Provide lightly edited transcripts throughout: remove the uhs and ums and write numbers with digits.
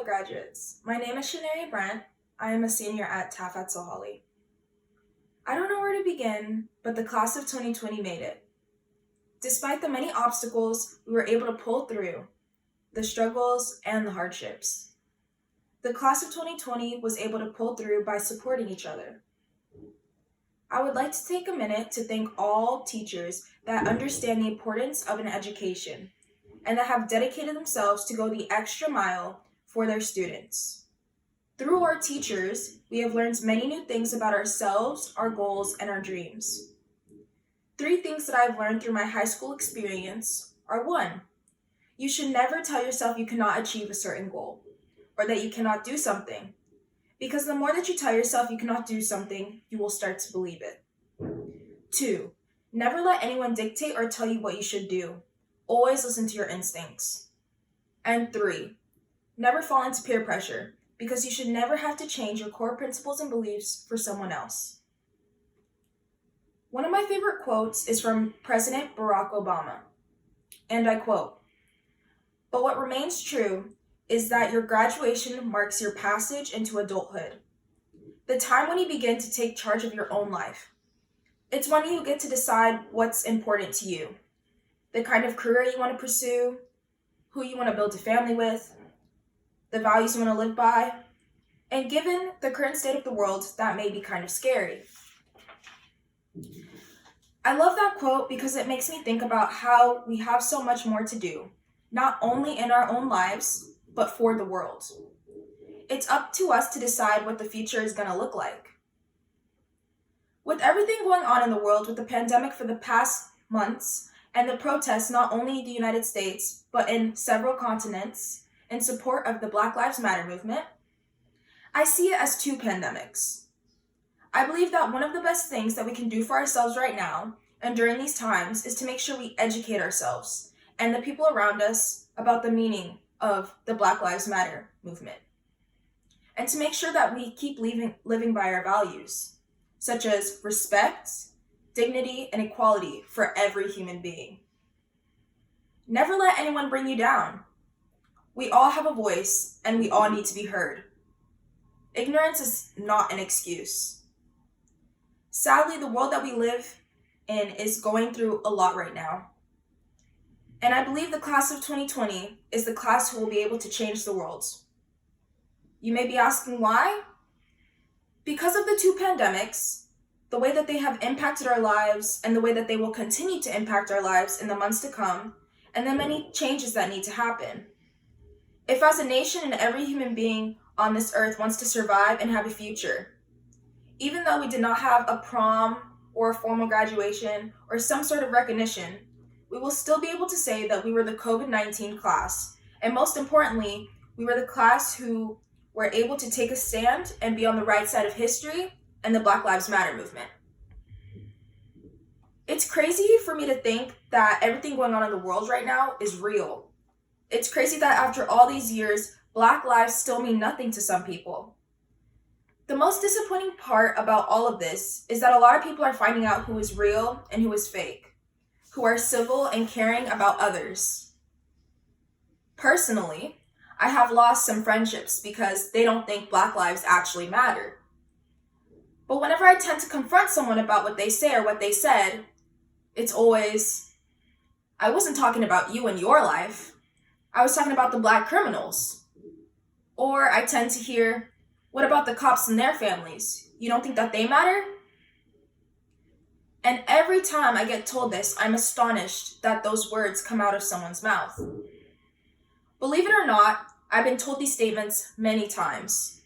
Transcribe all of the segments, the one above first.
fellow graduates. My name is Shanaria Brent. I am a senior at TAF at Sohali. I don't know where to begin, but the class of 2020 made it. Despite the many obstacles, we were able to pull through the struggles and the hardships. The class of 2020 was able to pull through by supporting each other. I would like to take a minute to thank all teachers that understand the importance of an education and that have dedicated themselves to go the extra mile for their students. Through our teachers, we have learned many new things about ourselves, our goals, and our dreams. 3 things that I've learned through my high school experience are 1, you should never tell yourself you cannot achieve a certain goal or that you cannot do something, because the more that you tell yourself you cannot do something, you will start to believe it. 2, never let anyone dictate or tell you what you should do. Always listen to your instincts. And 3, never fall into peer pressure, because you should never have to change your core principles and beliefs for someone else. One of my favorite quotes is from President Barack Obama, and I quote, "But what remains true is that your graduation marks your passage into adulthood, the time when you begin to take charge of your own life. It's when you get to decide what's important to you, the kind of career you want to pursue, who you want to build a family with, the values you want to live by, and given the current state of the world, that may be kind of scary." I love that quote because it makes me think about how we have so much more to do, not only in our own lives, but for the world. It's up to us to decide what the future is going to look like. With everything going on in the world with the pandemic for the past months, and the protests not only in the United States, but in several continents, in support of the Black Lives Matter movement, I see it as 2 pandemics. I believe that one of the best things that we can do for ourselves right now, and during these times, is to make sure we educate ourselves and the people around us about the meaning of the Black Lives Matter movement. And to make sure that we keep living by our values, such as respect, dignity, and equality for every human being. Never let anyone bring you down. We all have a voice, and we all need to be heard. Ignorance is not an excuse. Sadly, the world that we live in is going through a lot right now. And I believe the class of 2020 is the class who will be able to change the world. You may be asking why? Because of the 2 pandemics, the way that they have impacted our lives, and the way that they will continue to impact our lives in the months to come, and the many changes that need to happen. If as a nation and every human being on this earth wants to survive and have a future, even though we did not have a prom or a formal graduation or some sort of recognition, we will still be able to say that we were the COVID-19 class, and most importantly, we were the class who were able to take a stand and be on the right side of history and the Black Lives Matter movement. It's crazy for me to think that everything going on in the world right now is real. It's crazy that after all these years, Black lives still mean nothing to some people. The most disappointing part about all of this is that a lot of people are finding out who is real and who is fake, who are civil and caring about others. Personally, I have lost some friendships because they don't think Black lives actually matter. But whenever I tend to confront someone about what they say or what they said, it's always, "I wasn't talking about you and your life. I was talking about the Black criminals." Or I tend to hear, "What about the cops and their families? You don't think that they matter?" And every time I get told this, I'm astonished that those words come out of someone's mouth. Believe it or not, I've been told these statements many times.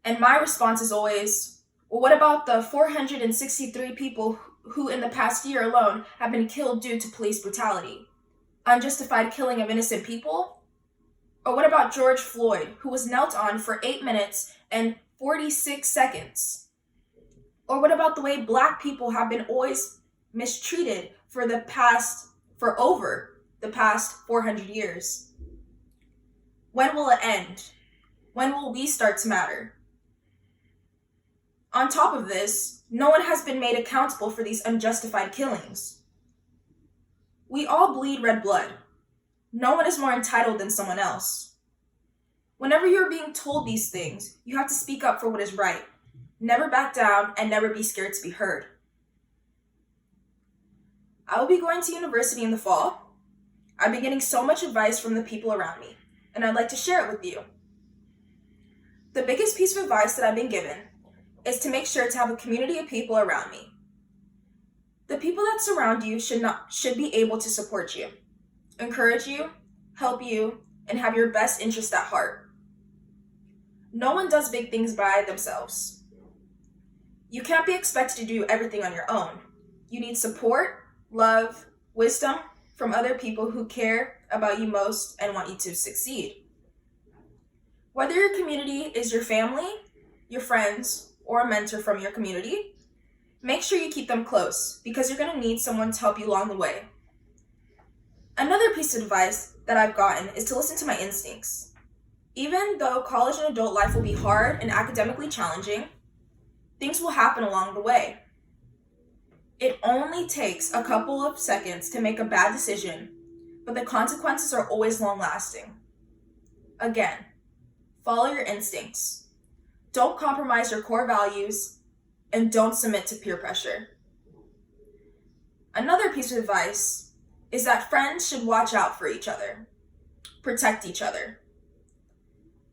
And my response is always, "Well, what about the 463 people who in the past year alone have been killed due to police brutality? Unjustified killing of innocent people? Or what about George Floyd, who was knelt on for 8 minutes and 46 seconds? Or what about the way Black people have been always mistreated for over the past 400 years? When will it end? When will we start to matter?" On top of this, no one has been made accountable for these unjustified killings. We all bleed red blood. No one is more entitled than someone else. Whenever you're being told these things, you have to speak up for what is right. Never back down and never be scared to be heard. I will be going to university in the fall. I've been getting so much advice from the people around me, and I'd like to share it with you. The biggest piece of advice that I've been given is to make sure to have a community of people around me. The people that surround you should be able to support you, encourage you, help you, and have your best interest at heart. No one does big things by themselves. You can't be expected to do everything on your own. You need support, love, wisdom from other people who care about you most and want you to succeed. Whether your community is your family, your friends, or a mentor from your community, make sure you keep them close because you're going to need someone to help you along the way. Another piece of advice that I've gotten is to listen to my instincts. Even though college and adult life will be hard and academically challenging, things will happen along the way. It only takes a couple of seconds to make a bad decision, but the consequences are always long-lasting. Again, follow your instincts. Don't compromise your core values, and don't submit to peer pressure. Another piece of advice is that friends should watch out for each other, protect each other.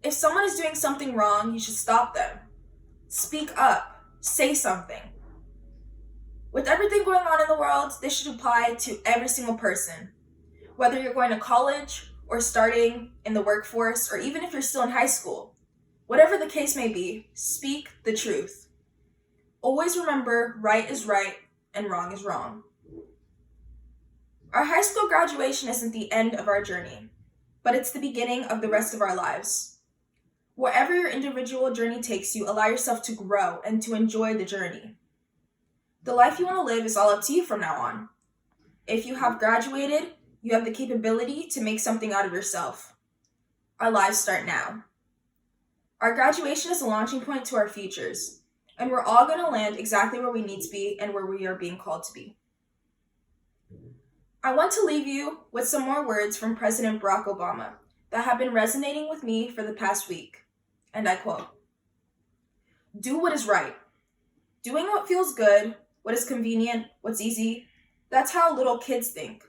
If someone is doing something wrong, you should stop them. Speak up, say something. With everything going on in the world, this should apply to every single person. Whether you're going to college or starting in the workforce, or even if you're still in high school. Whatever the case may be, speak the truth. Always remember right is right and wrong is wrong. Our high school graduation isn't the end of our journey, but it's the beginning of the rest of our lives. Wherever your individual journey takes you, allow yourself to grow and to enjoy the journey. The life you want to live is all up to you from now on. If you have graduated, you have the capability to make something out of yourself. Our lives start now. Our graduation is a launching point to our futures, and we're all going to land exactly where we need to be and where we are being called to be. I want to leave you with some more words from President Barack Obama that have been resonating with me for the past week. And I quote, "Do what is right. Doing what feels good, what is convenient, what's easy, that's how little kids think.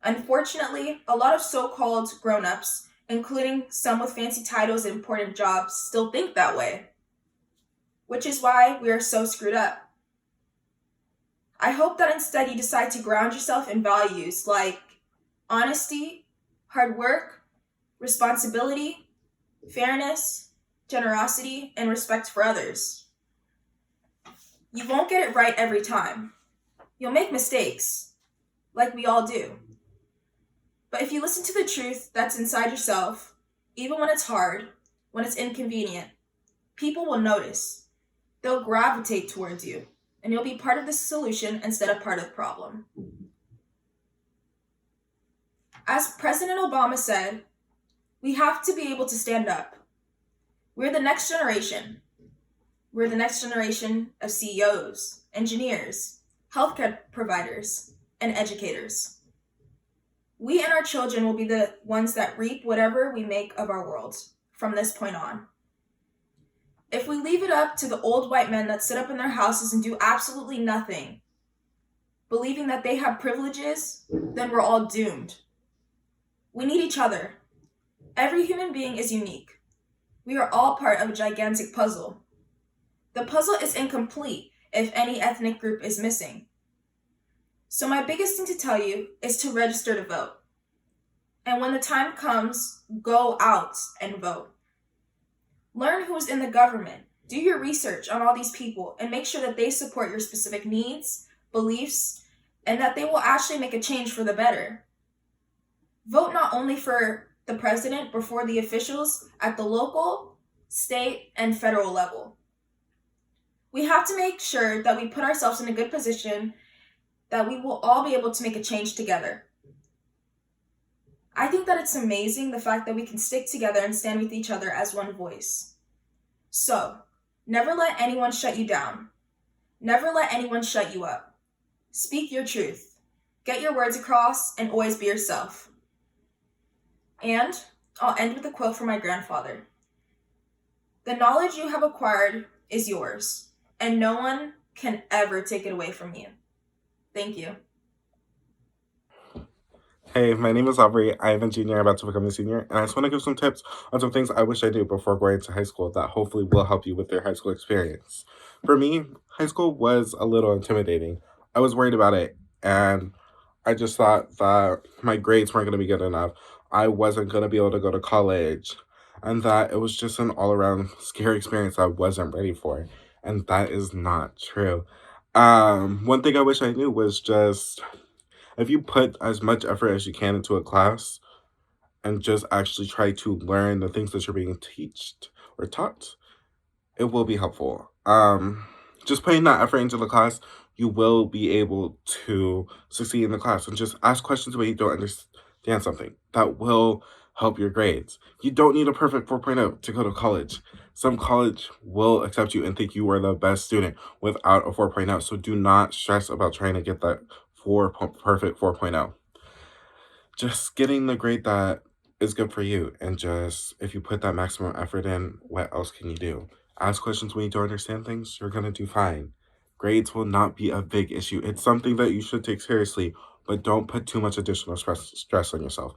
Unfortunately, a lot of so-called grown-ups, including some with fancy titles and important jobs, still think that way. Which is why we are so screwed up. I hope that instead you decide to ground yourself in values like honesty, hard work, responsibility, fairness, generosity, and respect for others. You won't get it right every time. You'll make mistakes, like we all do. But if you listen to the truth that's inside yourself, even when it's hard, when it's inconvenient, people will notice. They'll gravitate towards you, and you'll be part of the solution instead of part of the problem." As President Obama said, we have to be able to stand up. We're the next generation. We're the next generation of CEOs, engineers, healthcare providers, and educators. We and our children will be the ones that reap whatever we make of our world from this point on. If we leave it up to the old white men that sit up in their houses and do absolutely nothing, believing that they have privileges, then we're all doomed. We need each other. Every human being is unique. We are all part of a gigantic puzzle. The puzzle is incomplete if any ethnic group is missing. So my biggest thing to tell you is to register to vote. And when the time comes, go out and vote. Learn who's in the government. Do your research on all these people and make sure that they support your specific needs, beliefs, and that they will actually make a change for the better. Vote not only for the president, but for the officials at the local, state, and federal level. We have to make sure that we put ourselves in a good position that we will all be able to make a change together. I think that it's amazing the fact that we can stick together and stand with each other as one voice. So, never let anyone shut you down. Never let anyone shut you up. Speak your truth. Get your words across and always be yourself. And I'll end with a quote from my grandfather. The knowledge you have acquired is yours, and no one can ever take it away from you. Thank you. Hey, my name is Aubrey. I am a junior about to become a senior, and I just want to give some tips on some things I wish I knew before going to high school that hopefully will help you with your high school experience. For me, high school was a little intimidating. I was worried about it, and I just thought that my grades weren't going to be good enough. I wasn't going to be able to go to college, and that it was just an all around scary experience I wasn't ready for. And that is not true. One thing I wish I knew was just if you put as much effort as you can into a class and just actually try to learn the things that you're being taught or taught, it will be helpful. Just putting that effort into the class, you will be able to succeed in the class and just ask questions when you don't understand something. That will help your grades. You don't need a perfect 4.0 to go to college. Some college will accept you and think you are the best student without a 4.0. So do not stress about trying to get that perfect 4.0. Just getting the grade that is good for you, and just if you put that maximum effort in, what else can you do? Ask questions when you don't understand things, you're gonna do fine. Grades will not be a big issue. It's something that you should take seriously, but don't put too much additional stress on yourself,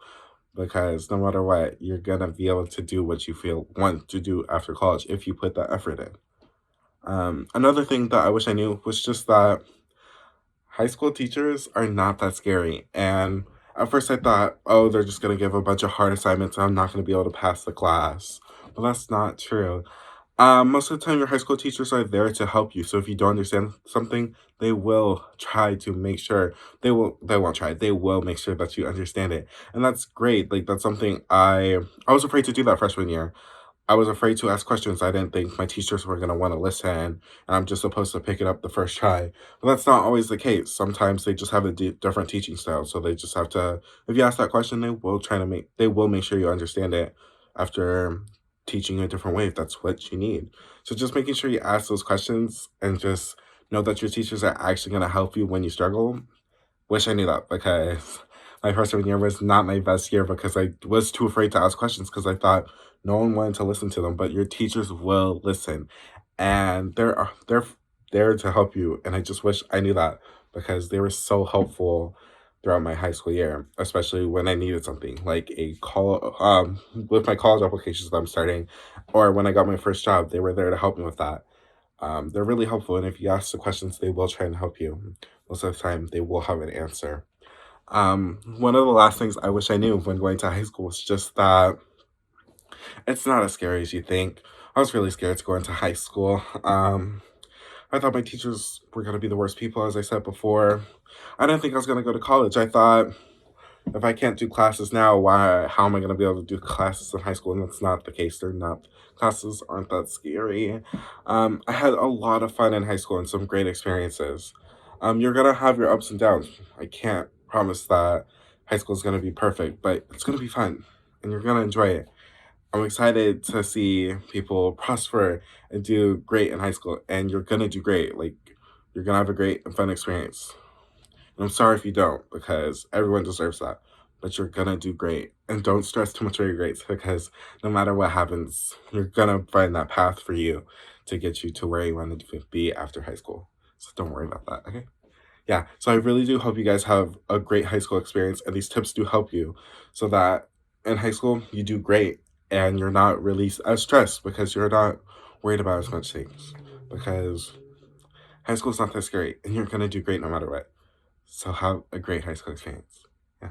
because no matter what, you're gonna be able to do what you feel want to do after college if you put that effort in. Another thing that I wish I knew was just that high school teachers are not that scary. And at first I thought, oh, they're just going to give a bunch of hard assignments and I'm not going to be able to pass the class. But that's not true. Most of the time, your high school teachers are there to help you. So if you don't understand something, they will try to make sure they won't try. They will make sure that you understand it. And that's great. Like that's something I was afraid to do that freshman year. I was afraid to ask questions. I didn't think my teachers were going to want to listen, and I'm just supposed to pick it up the first try. But that's not always the case. Sometimes they just have a different teaching style, so they just have to. If you ask that question, they will make sure you understand it after teaching you a different way if that's what you need. So just making sure you ask those questions and just know that your teachers are actually going to help you when you struggle. Wish I knew that because my freshman year was not my best year because I was too afraid to ask questions because I thought no one wanted to listen to them. But your teachers will listen, and they're there to help you. And I just wish I knew that because they were so helpful throughout my high school year, especially when I needed something like a call with my college applications that I'm starting, or when I got my first job. They were there to help me with that. They're really helpful, and if you ask the questions, they will try and help you. Most of the time, they will have an answer. One of the last things I wish I knew when going to high school was just that it's not as scary as you think. I was really scared to go into high school. I thought my teachers were going to be the worst people, as I said before. I didn't think I was going to go to college. I thought if I can't do classes now, how am I going to be able to do classes in high school? And that's not the case. They're not, classes aren't that scary. I had a lot of fun in high school and some great experiences. You're going to have your ups and downs. I can't promise that high school is going to be perfect, but it's going to be fun and you're going to enjoy it. I'm excited to see people prosper and do great in high school, and you're going to do great. Like, you're going to have a great and fun experience. And I'm sorry if you don't, because everyone deserves that. But you're gonna do great. And don't stress too much over your grades because no matter what happens, you're gonna find that path for you to get you to where you want to be after high school. So don't worry about that, okay? Yeah, so I really do hope you guys have a great high school experience and these tips do help you so that in high school you do great and you're not really as stressed because you're not worried about as much things. Because high school's not that scary and you're gonna do great no matter what. So have a great high school experience. Yeah.